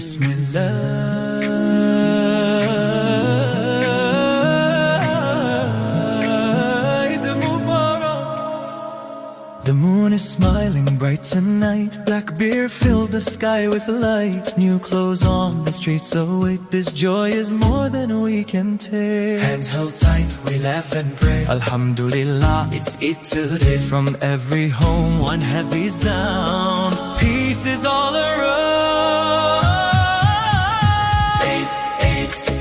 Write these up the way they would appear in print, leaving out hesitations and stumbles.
Bismillah. Eid Mubarak. The moon is smiling bright tonight. Black beer filled the sky with light. New clothes on the streets await. This joy is more than we can take. Hands held tight, we laugh and pray. Alhamdulillah, it's Eid today. From every home, one heavy sound. Peace is all around.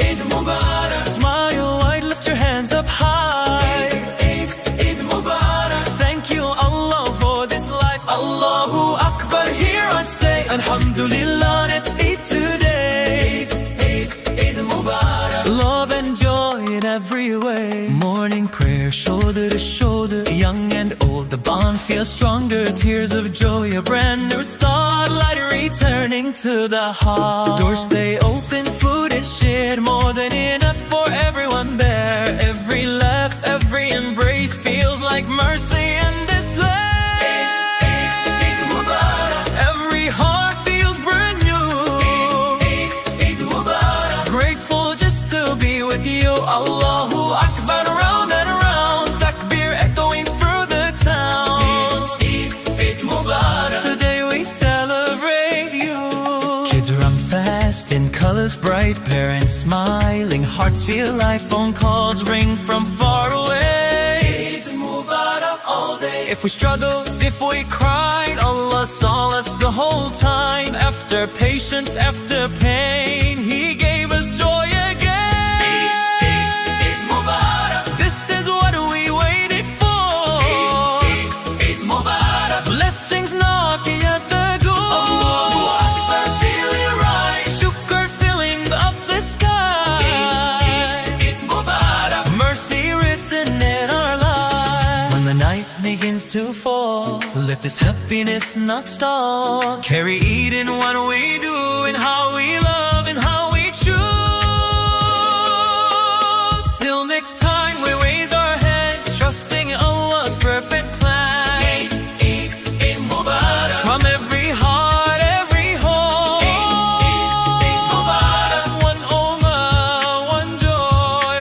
Eid Mubarak. Smile wide, lift your hands up high. Eid Mubarak. Thank you Allah for this life. Allahu Akbar, hear us say Alhamdulillah, it's Eid today. Eid Mubarak. Love and joy in every way. Morning prayer, shoulder to shoulder. Young and old, the bond feels stronger. Tears of joy, a brand new start. Light returning to the heart. Doors stay open, food is shared. More than enough for everyone there. Every laugh, every embrace feels like mercy in this place. Eid Mubarak. Every heart feels brand new. Eid Mubarak. Grateful just to be with you. Allahu Akbar, around and around. Takbir echoing through the town. Eid Mubarak. Today we celebrate you. Kids run fast in colors bright. Parents smiling, hearts feel light. Phone calls ring from far away. Eid Mubarak all day. If we struggled, if we cried, Allah saw us the whole time. After patience, after pain, He gave us joy again. Eid Mubarak. This is what we waited for. Eid Mubarak. Blessings knocking at the door. Allahu Akbar, feel it rise. Shukr filling up the sky. Eid Mubarak. Mercy written in our lives. When the night begins to fall, let this happiness not stall. Carry Eid in what we do and how we love.